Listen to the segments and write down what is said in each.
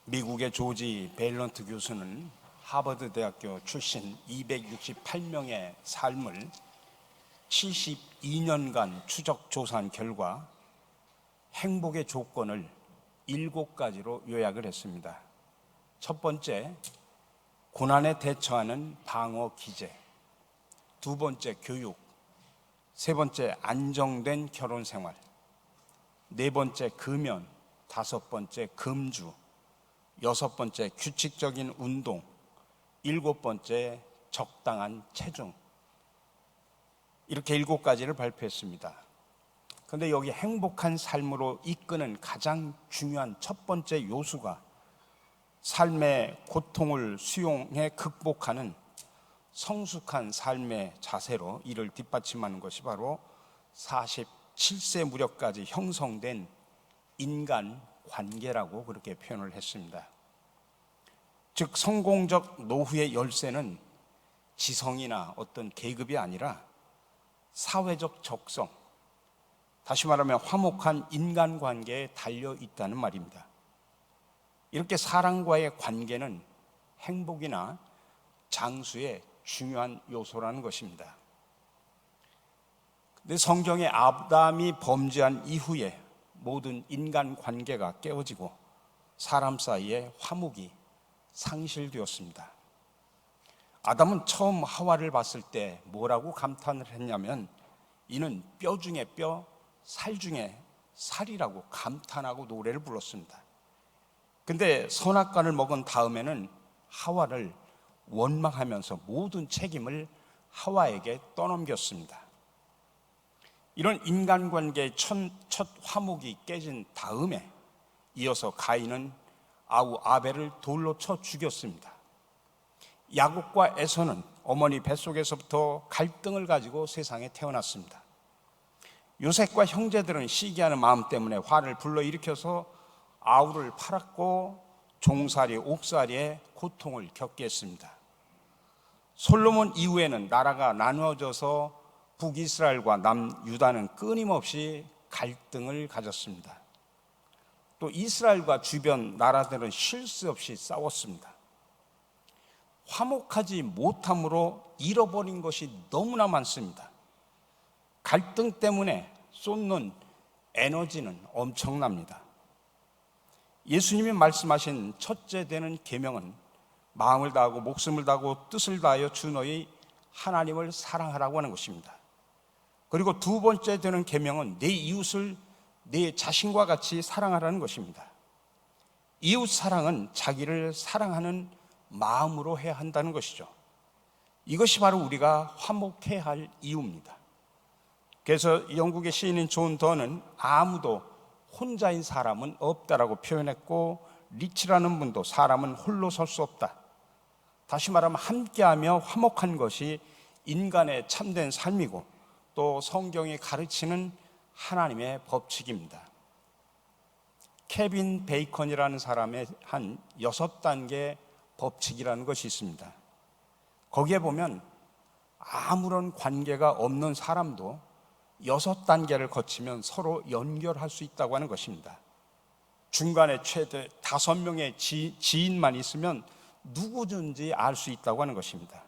미국의 조지 베일런트 교수는 하버드 대학교 출신 268명의 삶을 72년간 추적 조사한 결과 행복의 조건을 7가지로 요약을 했습니다. 첫 번째, 고난에 대처하는 방어 기제. 두 번째, 교육. 세 번째, 안정된 결혼 생활. 네 번째, 금연. 다섯 번째, 금주. 여섯 번째, 규칙적인 운동. 일곱 번째, 적당한 체중. 이렇게 7가지를 발표했습니다. 그런데 여기 행복한 삶으로 이끄는 가장 중요한 첫 번째 요소가 삶의 고통을 수용해 극복하는 성숙한 삶의 자세로 이를 뒷받침하는 것이 바로 47세 무렵까지 형성된 인간 관계라고 그렇게 표현을 했습니다. 즉 성공적 노후의 열쇠는 지성이나 어떤 계급이 아니라 사회적 적성, 다시 말하면 화목한 인간관계에 달려 있다는 말입니다. 이렇게 사람과의 관계는 행복이나 장수의 중요한 요소라는 것입니다. 근데 성경에 아담이 범죄한 이후에 모든 인간관계가 깨어지고 사람 사이에 화목이 상실되었습니다. 아담은 처음 하와를 봤을 때 뭐라고 감탄을 했냐면 이는 뼈 중에 뼈, 살 중에 살이라고 감탄하고 노래를 불렀습니다. 근데 선악과를 먹은 다음에는 하와를 원망하면서 모든 책임을 하와에게 떠넘겼습니다. 이런 인간관계의 첫 화목이 깨진 다음에 이어서 가인은 아우 아벨을 돌로 쳐 죽였습니다. 야곱과 에서는 어머니 뱃속에서부터 갈등을 가지고 세상에 태어났습니다. 요셉과 형제들은 시기하는 마음 때문에 화를 불러일으켜서 아우를 팔았고 종살이, 옥살이의 고통을 겪게 했습니다. 솔로몬 이후에는 나라가 나누어져서 북이스라엘과 남유다는 끊임없이 갈등을 가졌습니다. 또 이스라엘과 주변 나라들은 쉴 새 없이 싸웠습니다. 화목하지 못함으로 잃어버린 것이 너무나 많습니다. 갈등 때문에 쏟는 에너지는 엄청납니다. 예수님이 말씀하신 첫째 되는 계명은 마음을 다하고 목숨을 다하고 뜻을 다하여 주 너희 하나님을 사랑하라고 하는 것입니다. 그리고 두 번째 되는 계명은 내 이웃을 내 자신과 같이 사랑하라는 것입니다. 이웃 사랑은 자기를 사랑하는 마음으로 해야 한다는 것이죠. 이것이 바로 우리가 화목해야 할 이유입니다. 그래서 영국의 시인인 존 더는 아무도 혼자인 사람은 없다라고 표현했고, 리치라는 분도 사람은 홀로 설 수 없다. 다시 말하면 함께하며 화목한 것이 인간의 참된 삶이고 또 성경이 가르치는 하나님의 법칙입니다. 케빈 베이컨이라는 사람의 한 6단계 법칙이라는 것이 있습니다. 거기에 보면 아무런 관계가 없는 사람도 6단계를 거치면 서로 연결할 수 있다고 하는 것입니다. 중간에 최대 5명의 지인만 있으면 누구든지 알 수 있다고 하는 것입니다.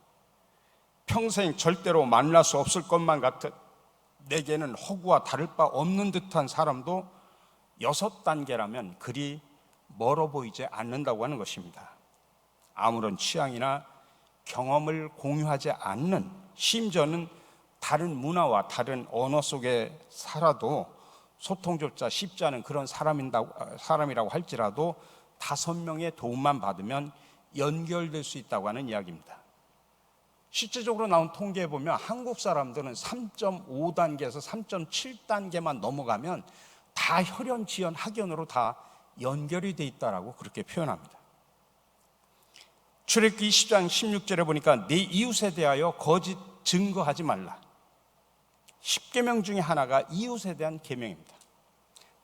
평생 절대로 만날 수 없을 것만 같은 내게는 허구와 다를 바 없는 듯한 사람도 6단계라면 그리 멀어 보이지 않는다고 하는 것입니다. 아무런 취향이나 경험을 공유하지 않는, 심지어는 다른 문화와 다른 언어 속에 살아도 소통조차 쉽지 않은 그런 사람이라고 할지라도 5명의 도움만 받으면 연결될 수 있다고 하는 이야기입니다. 실제적으로 나온 통계에 보면 한국 사람들은 3.5단계에서 3.7단계만 넘어가면 다 혈연, 지연, 학연으로 다 연결이 돼 있다라고 그렇게 표현합니다. 출애굽기 20장 16절에 보니까 네 이웃에 대하여 거짓 증거하지 말라. 10계명 중에 하나가 이웃에 대한 계명입니다.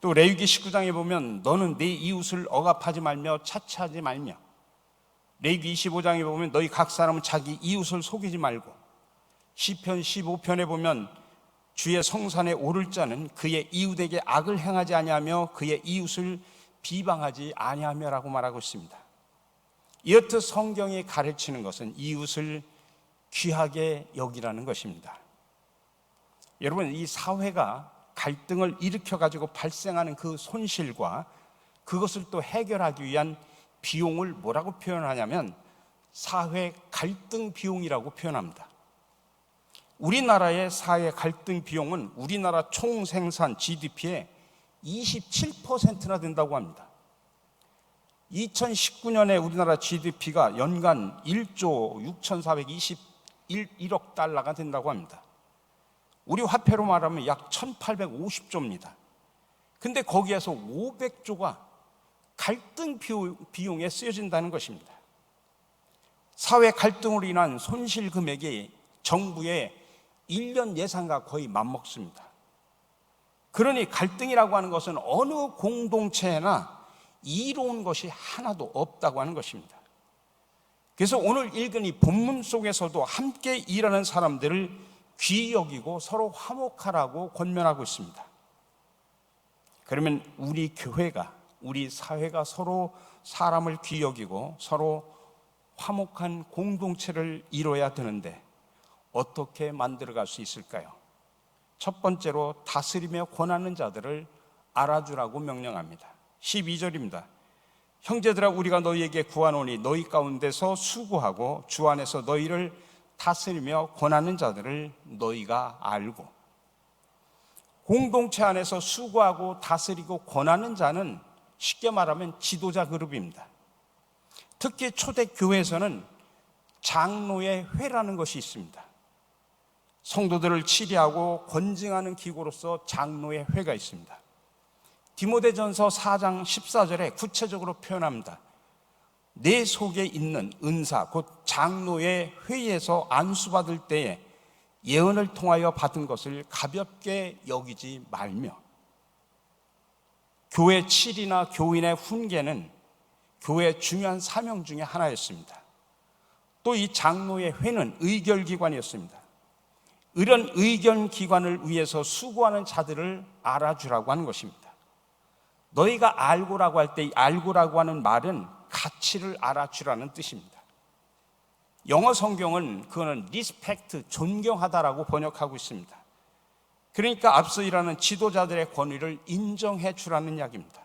또 레위기 19장에 보면 너는 네 이웃을 억압하지 말며 차치하지 말며, 레위기 25장에 보면 너희 각 사람은 자기 이웃을 속이지 말고, 시편 15편에 보면 주의 성산에 오를 자는 그의 이웃에게 악을 행하지 아니하며 그의 이웃을 비방하지 아니하며라고 말하고 있습니다. 이렇듯 성경이 가르치는 것은 이웃을 귀하게 여기라는 것입니다. 여러분, 이 사회가 갈등을 일으켜가지고 발생하는 그 손실과 그것을 또 해결하기 위한 비용을 뭐라고 표현하냐면 사회 갈등 비용이라고 표현합니다. 우리나라의 사회 갈등 비용은 우리나라 총 생산 GDP의 27%나 된다고 합니다. 2019년에 우리나라 GDP가 연간 1조 6,421억 달러가 된다고 합니다. 우리 화폐로 말하면 약 1,850조입니다. 근데 거기에서 500조가 갈등 비용에 쓰여진다는 것입니다. 사회 갈등으로 인한 손실 금액이 정부의 1년 예산과 거의 맞먹습니다. 그러니 갈등이라고 하는 것은 어느 공동체에나 이로운 것이 하나도 없다고 하는 것입니다. 그래서 오늘 읽은 이 본문 속에서도 함께 일하는 사람들을 귀히 여기고 서로 화목하라고 권면하고 있습니다. 그러면 우리 교회가, 우리 사회가 서로 사람을 귀히 여기고 서로 화목한 공동체를 이뤄야 되는데 어떻게 만들어갈 수 있을까요? 첫 번째로 다스리며 권하는 자들을 알아주라고 명령합니다. 12절입니다. 형제들아, 우리가 너희에게 구하노니 너희 가운데서 수고하고 주 안에서 너희를 다스리며 권하는 자들을 너희가 알고. 공동체 안에서 수고하고 다스리고 권하는 자는 쉽게 말하면 지도자 그룹입니다. 특히 초대교회에서는 장로의 회라는 것이 있습니다. 성도들을 치리하고 권징하는 기구로서 장로의 회가 있습니다. 디모데전서 4장 14절에 구체적으로 표현합니다. 내 속에 있는 은사, 곧 장로의 회의에서 안수받을 때에 예언을 통하여 받은 것을 가볍게 여기지 말며. 교회 칠이나 교인의 훈계는 교회의 중요한 사명 중에 하나였습니다. 또 이 장로의 회는 의결기관이었습니다. 이런 의견기관을 위해서 수고하는 자들을 알아주라고 하는 것입니다. 너희가 알고라고 할 때 이 알고라고 하는 말은 가치를 알아주라는 뜻입니다. 영어 성경은 그거는 리스펙트, 존경하다라고 번역하고 있습니다. 그러니까 앞서 일하는 지도자들의 권위를 인정해 주라는 이야기입니다.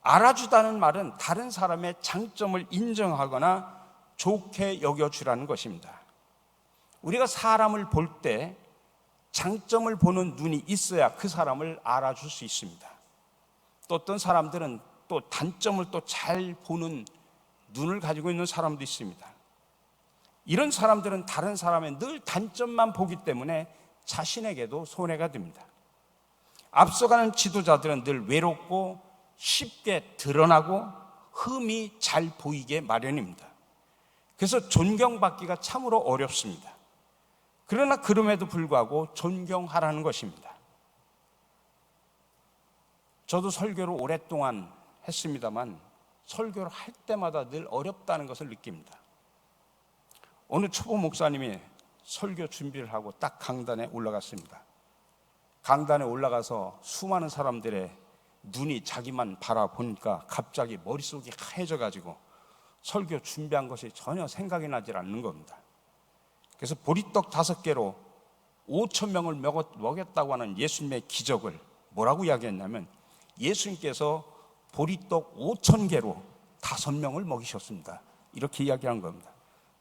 알아주다는 말은 다른 사람의 장점을 인정하거나 좋게 여겨주라는 것입니다. 우리가 사람을 볼 때 장점을 보는 눈이 있어야 그 사람을 알아줄 수 있습니다. 또 어떤 사람들은 또 단점을 또 잘 보는 눈을 가지고 있는 사람도 있습니다. 이런 사람들은 다른 사람의 늘 단점만 보기 때문에 자신에게도 손해가 됩니다. 앞서가는 지도자들은 늘 외롭고 쉽게 드러나고 흠이 잘 보이게 마련입니다. 그래서 존경받기가 참으로 어렵습니다. 그러나 그럼에도 불구하고 존경하라는 것입니다. 저도 설교를 오랫동안 했습니다만 설교를 할 때마다 늘 어렵다는 것을 느낍니다. 어느 초보 목사님이 설교 준비를 하고 딱 강단에 올라갔습니다. 강단에 올라가서 수많은 사람들의 눈이 자기만 바라보니까 갑자기 머릿속이 하얘져가지고 설교 준비한 것이 전혀 생각이 나질 않는 겁니다. 그래서 보리떡 5개로 5,000명을 먹였다고 하는 예수님의 기적을 뭐라고 이야기했냐면 예수님께서 보리떡 5,000개로 5명을 먹이셨습니다. 이렇게 이야기한 겁니다.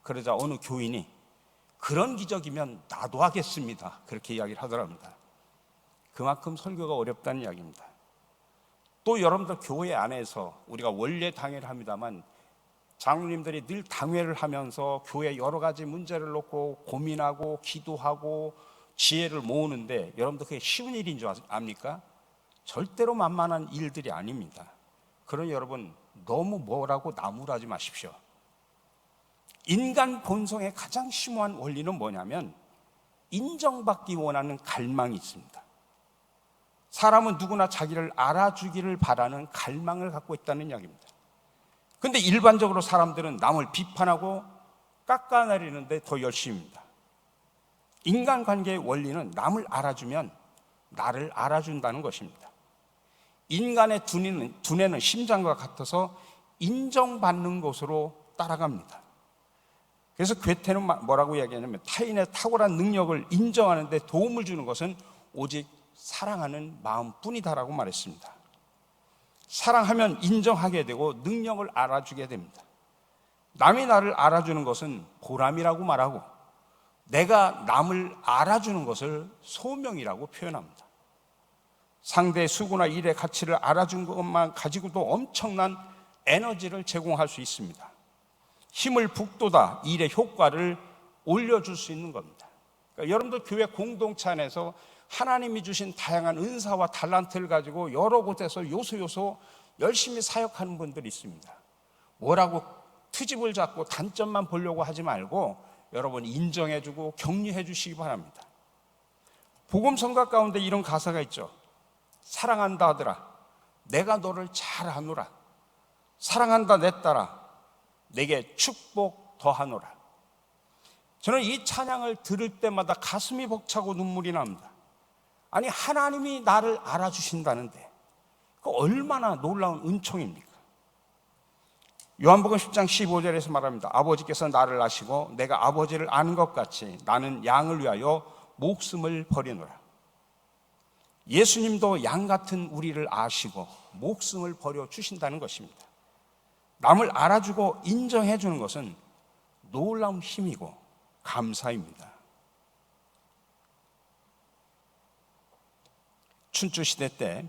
그러자 어느 교인이 그런 기적이면 나도 하겠습니다. 그렇게 이야기를 하더랍니다. 그만큼 설교가 어렵다는 이야기입니다. 또 여러분들 교회 안에서 우리가 원래 당회를 합니다만 장로님들이 늘 당회를 하면서 교회 여러 가지 문제를 놓고 고민하고 기도하고 지혜를 모으는데 여러분들 그게 쉬운 일인 줄 압니까? 절대로 만만한 일들이 아닙니다. 그러니 여러분 너무 뭐라고 나무라지 마십시오. 인간 본성의 가장 심오한 원리는 뭐냐면 인정받기 원하는 갈망이 있습니다. 사람은 누구나 자기를 알아주기를 바라는 갈망을 갖고 있다는 이야기입니다. 그런데 일반적으로 사람들은 남을 비판하고 깎아내리는데 더 열심입니다. 인간관계의 원리는 남을 알아주면 나를 알아준다는 것입니다. 인간의 두뇌는 심장과 같아서 인정받는 것으로 따라갑니다. 그래서 괴테는 뭐라고 이야기하냐면 타인의 탁월한 능력을 인정하는 데 도움을 주는 것은 오직 사랑하는 마음뿐이다라고 말했습니다. 사랑하면 인정하게 되고 능력을 알아주게 됩니다. 남이 나를 알아주는 것은 보람이라고 말하고 내가 남을 알아주는 것을 소명이라고 표현합니다. 상대의 수고나 일의 가치를 알아준 것만 가지고도 엄청난 에너지를 제공할 수 있습니다. 힘을 북돋아 일의 효과를 올려줄 수 있는 겁니다. 그러니까 여러분들 교회 공동체 안에서 하나님이 주신 다양한 은사와 달란트를 가지고 여러 곳에서 요소 열심히 사역하는 분들이 있습니다. 뭐라고 트집을 잡고 단점만 보려고 하지 말고 여러분 인정해주고 격려해 주시기 바랍니다. 복음성가 가운데 이런 가사가 있죠. 사랑한다 하더라 내가 너를 잘 아노라. 사랑한다 내 딸아 내게 축복 더하노라. 저는 이 찬양을 들을 때마다 가슴이 벅차고 눈물이 납니다. 아니 하나님이 나를 알아주신다는데 그 얼마나 놀라운 은총입니까? 요한복음 10장 15절에서 말합니다. 아버지께서 나를 아시고 내가 아버지를 아는 것 같이 나는 양을 위하여 목숨을 버리노라. 예수님도 양 같은 우리를 아시고 목숨을 버려 주신다는 것입니다. 남을 알아주고 인정해 주는 것은 놀라운 힘이고 감사입니다. 춘추시대 때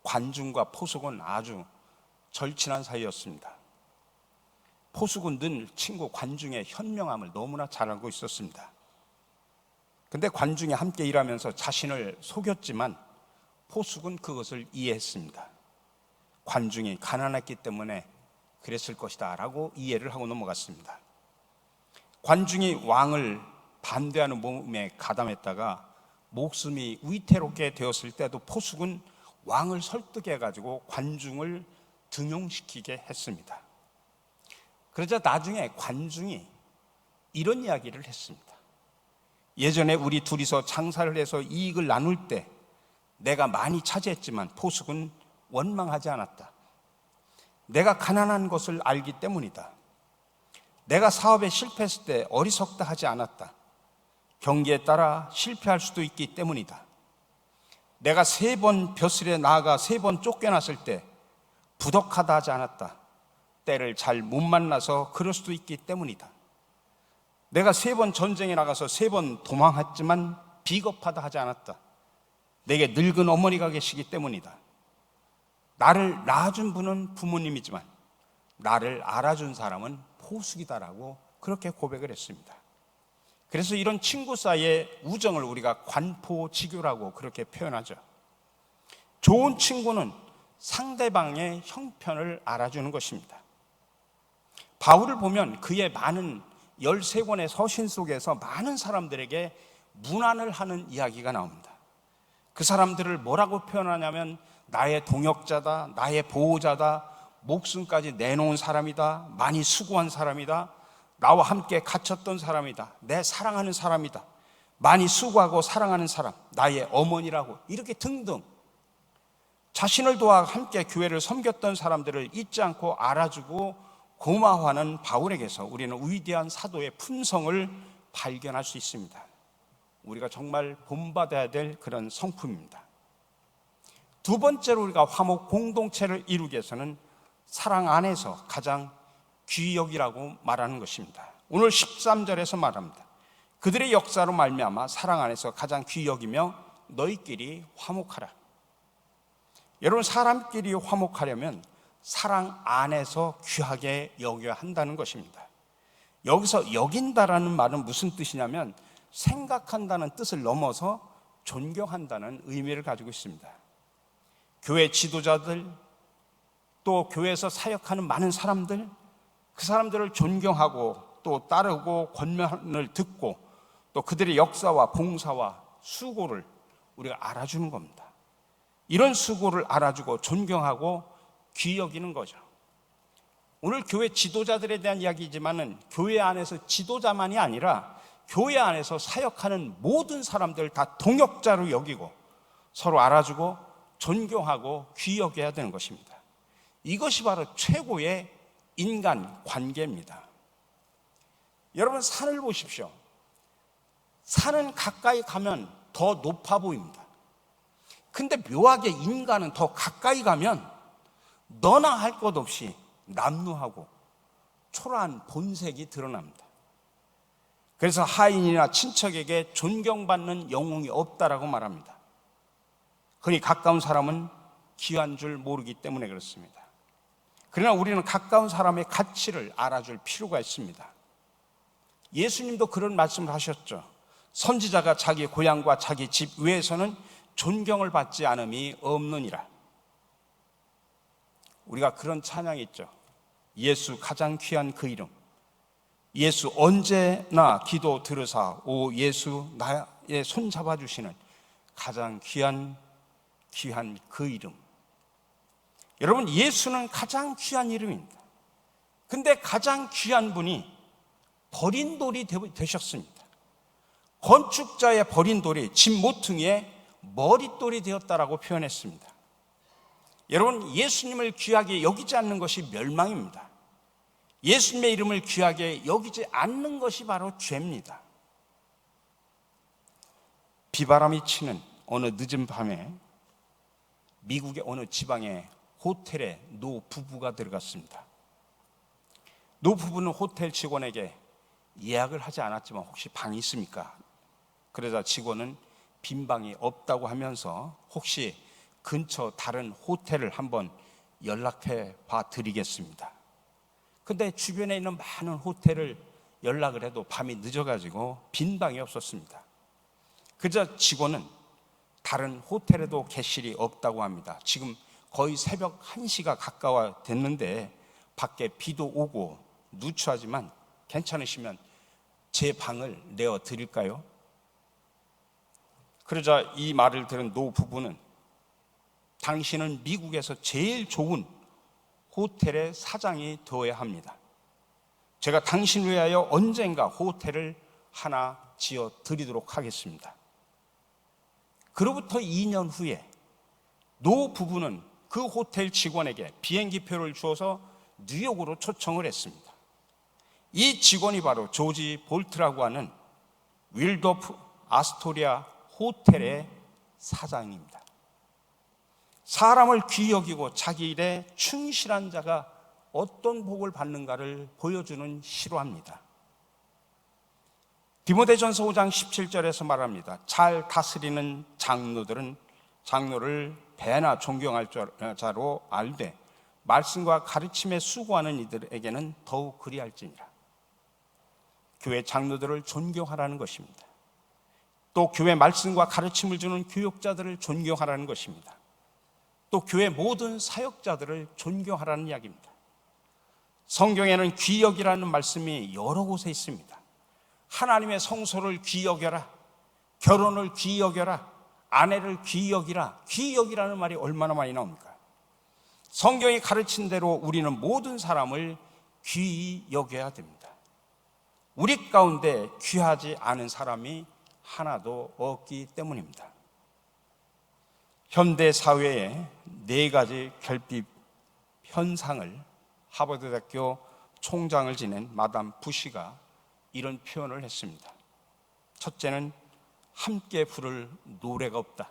관중과 포숙은 아주 절친한 사이였습니다. 포숙은 늘 친구 관중의 현명함을 너무나 잘 알고 있었습니다. 근데 관중이 함께 일하면서 자신을 속였지만 포숙은 그것을 이해했습니다. 관중이 가난했기 때문에 그랬을 것이다 라고 이해를 하고 넘어갔습니다. 관중이 왕을 반대하는 몸에 가담했다가 목숨이 위태롭게 되었을 때도 포숙은 왕을 설득해가지고 관중을 등용시키게 했습니다. 그러자 나중에 관중이 이런 이야기를 했습니다. 예전에 우리 둘이서 장사를 해서 이익을 나눌 때 내가 많이 차지했지만 포숙은 원망하지 않았다. 내가 가난한 것을 알기 때문이다. 내가 사업에 실패했을 때 어리석다 하지 않았다. 경기에 따라 실패할 수도 있기 때문이다. 내가 3번 벼슬에 나아가 3번 쫓겨났을 때 부덕하다 하지 않았다. 때를 잘 못 만나서 그럴 수도 있기 때문이다. 내가 3번 전쟁에 나가서 3번 도망했지만 비겁하다 하지 않았다. 내게 늙은 어머니가 계시기 때문이다. 나를 낳아준 분은 부모님이지만 나를 알아준 사람은 포숙이다라고 그렇게 고백을 했습니다. 그래서 이런 친구 사이의 우정을 우리가 관포지교라고 그렇게 표현하죠. 좋은 친구는 상대방의 형편을 알아주는 것입니다. 바울을 보면 그의 많은 13권의 서신 속에서 많은 사람들에게 문안을 하는 이야기가 나옵니다. 그 사람들을 뭐라고 표현하냐면 나의 동역자다, 나의 보호자다, 목숨까지 내놓은 사람이다, 많이 수고한 사람이다, 나와 함께 갇혔던 사람이다, 내 사랑하는 사람이다, 많이 수고하고 사랑하는 사람, 나의 어머니라고 이렇게 등등 자신을 도와 함께 교회를 섬겼던 사람들을 잊지 않고 알아주고 고마워하는 바울에게서 우리는 위대한 사도의 품성을 발견할 수 있습니다. 우리가 정말 본받아야 될 그런 성품입니다. 두 번째로 우리가 화목 공동체를 이루기 위해서는 사랑 안에서 가장 귀히 여기라고 말하는 것입니다. 오늘 13절에서 말합니다. 그들의 역사로 말미암아 사랑 안에서 가장 귀히 여기며 너희끼리 화목하라. 여러분, 사람끼리 화목하려면 사랑 안에서 귀하게 여겨야 한다는 것입니다. 여기서 여긴다라는 말은 무슨 뜻이냐면 생각한다는 뜻을 넘어서 존경한다는 의미를 가지고 있습니다. 교회 지도자들, 또 교회에서 사역하는 많은 사람들, 그 사람들을 존경하고 또 따르고 권면을 듣고 또 그들의 역사와 봉사와 수고를 우리가 알아주는 겁니다. 이런 수고를 알아주고 존경하고 귀히 여기는 거죠. 오늘 교회 지도자들에 대한 이야기지만은 교회 안에서 지도자만이 아니라 교회 안에서 사역하는 모든 사람들 다 동역자로 여기고 서로 알아주고 존경하고 귀히 여겨야 되는 것입니다. 이것이 바로 최고의 인간 관계입니다. 여러분, 산을 보십시오. 산은 가까이 가면 더 높아 보입니다. 근데 묘하게 인간은 더 가까이 가면 너나 할 것 없이 남루하고 초라한 본색이 드러납니다. 그래서 하인이나 친척에게 존경받는 영웅이 없다라고 말합니다. 그러니 가까운 사람은 귀한 줄 모르기 때문에 그렇습니다. 그러나 우리는 가까운 사람의 가치를 알아줄 필요가 있습니다. 예수님도 그런 말씀을 하셨죠. 선지자가 자기 고향과 자기 집 외에서는 존경을 받지 않음이 없느니라. 우리가 그런 찬양이 있죠. 예수 가장 귀한 그 이름, 예수 언제나 기도 들으사 오 예수 나의 손 잡아주시는 가장 귀한 그 이름. 여러분, 예수는 가장 귀한 이름입니다. 근데 가장 귀한 분이 버린 돌이 되셨습니다. 건축자의 버린 돌이 집 모퉁이에 머릿돌이 되었다라고 표현했습니다. 여러분, 예수님을 귀하게 여기지 않는 것이 멸망입니다. 예수님의 이름을 귀하게 여기지 않는 것이 바로 죄입니다. 비바람이 치는 어느 늦은 밤에 미국의 어느 지방의 호텔에 노 부부가 들어갔습니다. 노 부부는 호텔 직원에게 예약을 하지 않았지만 혹시 방이 있습니까? 그러자 직원은 빈 방이 없다고 하면서 혹시 근처 다른 호텔을 한번 연락해 봐 드리겠습니다. 근데 주변에 있는 많은 호텔을 연락을 해도 밤이 늦어가지고 빈 방이 없었습니다. 그러자 직원은 다른 호텔에도 객실이 없다고 합니다. 지금 거의 새벽 1시가 가까워 됐는데 밖에 비도 오고 누추하지만 괜찮으시면 제 방을 내어 드릴까요? 그러자 이 말을 들은 노 부부는 당신은 미국에서 제일 좋은 호텔의 사장이 되어야 합니다. 제가 당신을 위하여 언젠가 호텔을 하나 지어 드리도록 하겠습니다. 그로부터 2년 후에 노 부부는 그 호텔 직원에게 비행기표를 주어서 뉴욕으로 초청을 했습니다. 이 직원이 바로 조지 볼트라고 하는 윌도프 아스토리아 호텔의 사장입니다. 사람을 귀히 여기고 자기 일에 충실한 자가 어떤 복을 받는가를 보여주는 실화입니다. 디모데전서 5장 17절에서 말합니다. 잘 다스리는 장로를 배나 존경할 자로 알되 말씀과 가르침에 수고하는 이들에게는 더욱 그리할지니라. 교회 장로들을 존경하라는 것입니다. 또 교회 말씀과 가르침을 주는 교육자들을 존경하라는 것입니다. 또 교회 모든 사역자들을 존경하라는 이야기입니다. 성경에는 귀히 여기라는 말씀이 여러 곳에 있습니다. 하나님의 성소를 귀히 여겨라, 결혼을 귀히 여겨라, 아내를 귀히 여기라. 귀히 여기라는 말이 얼마나 많이 나옵니까? 성경이 가르친 대로 우리는 모든 사람을 귀히 여겨야 됩니다. 우리 가운데 귀하지 않은 사람이 하나도 없기 때문입니다. 현대 사회의 4가지 결핍 현상을 하버드대학교 총장을 지낸 마담 부시가 이런 표현을 했습니다. 첫째는 함께 부를 노래가 없다.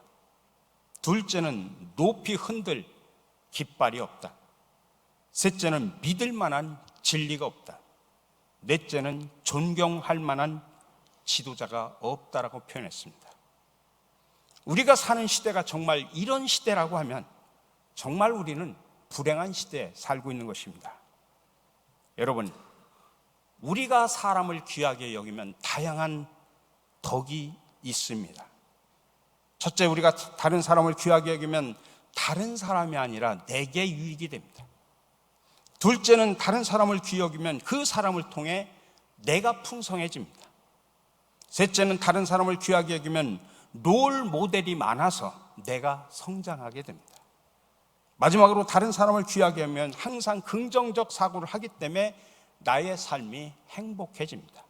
둘째는 높이 흔들 깃발이 없다. 셋째는 믿을 만한 진리가 없다. 넷째는 존경할 만한 지도자가 없다라고 표현했습니다. 우리가 사는 시대가 정말 이런 시대라고 하면 정말 우리는 불행한 시대에 살고 있는 것입니다. 여러분, 우리가 사람을 귀하게 여기면 다양한 덕이 있습니다. 첫째, 우리가 다른 사람을 귀하게 여기면 다른 사람이 아니라 내게 유익이 됩니다. 둘째는 다른 사람을 귀히 여기면 그 사람을 통해 내가 풍성해집니다. 셋째는 다른 사람을 귀하게 여기면 롤 모델이 많아서 내가 성장하게 됩니다. 마지막으로 다른 사람을 귀하게 하면 항상 긍정적 사고를 하기 때문에 나의 삶이 행복해집니다.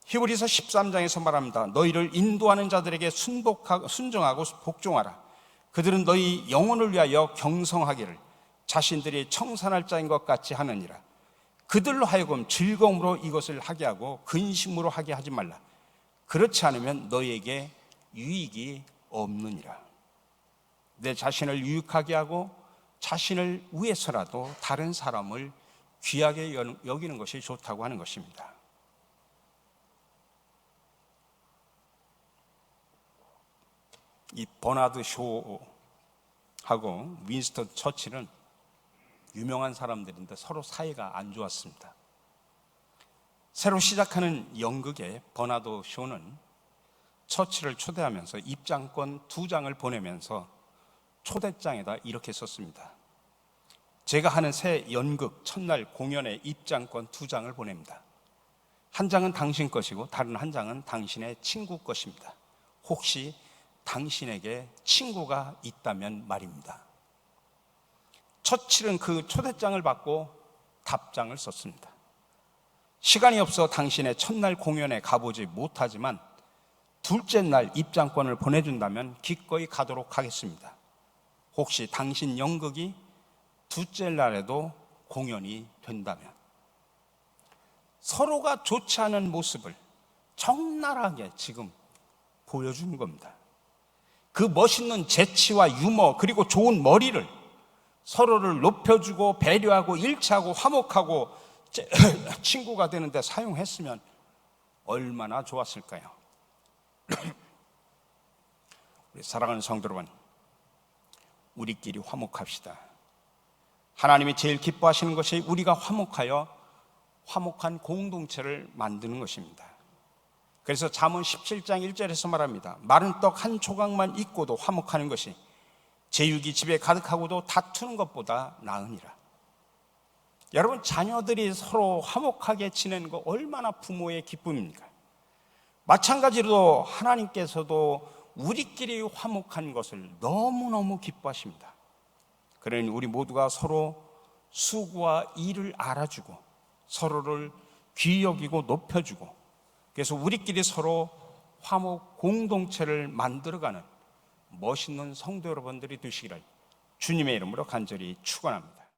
히브리서 13장에서 말합니다. 너희를 인도하는 자들에게 순종하고 복종하라. 그들은 너희 영혼을 위하여 경성하기를 자신들이 청산할 자인 것 같이 하느니라. 그들로 하여금 즐거움으로 이것을 하게 하고 근심으로 하게 하지 말라. 그렇지 않으면 너희에게 유익이 없느니라. 내 자신을 유익하게 하고 자신을 위해서라도 다른 사람을 귀하게 여기는 것이 좋다고 하는 것입니다. 이 버나드 쇼하고 윈스턴 처칠은 유명한 사람들인데 서로 사이가 안 좋았습니다. 새로 시작하는 연극의 버나드 쇼는 처칠을 초대하면서 입장권 2장을 보내면서 초대장에다 이렇게 썼습니다. 제가 하는 새 연극 첫날 공연의 입장권 2장을 보냅니다. 한 장은 당신 것이고 다른 한 장은 당신의 친구 것입니다. 혹시 당신에게 친구가 있다면 말입니다. 처칠은 그 초대장을 받고 답장을 썼습니다. 시간이 없어 당신의 첫날 공연에 가보지 못하지만 둘째 날 입장권을 보내준다면 기꺼이 가도록 하겠습니다. 혹시 당신 연극이 둘째 날에도 공연이 된다면. 서로가 좋지 않은 모습을 적나라하게 지금 보여주는 겁니다. 그 멋있는 재치와 유머 그리고 좋은 머리를 서로를 높여주고 배려하고 일치하고 화목하고 친구가 되는데 사용했으면 얼마나 좋았을까요? 우리 사랑하는 성도 여러분, 우리끼리 화목합시다. 하나님이 제일 기뻐하시는 것이 우리가 화목하여 화목한 공동체를 만드는 것입니다. 그래서 잠언 17장 1절에서 말합니다. 마른 떡 한 조각만 있고도 화목하는 것이 제육이 집에 가득하고도 다투는 것보다 나으니라. 여러분, 자녀들이 서로 화목하게 지내는 거 얼마나 부모의 기쁨입니까? 마찬가지로 하나님께서도 우리끼리 화목한 것을 너무너무 기뻐하십니다. 그러니 우리 모두가 서로 수고와 일을 알아주고 서로를 귀히 여기고 높여주고, 그래서 우리끼리 서로 화목 공동체를 만들어가는 멋있는 성도 여러분들이 되시기를 주님의 이름으로 간절히 축원합니다.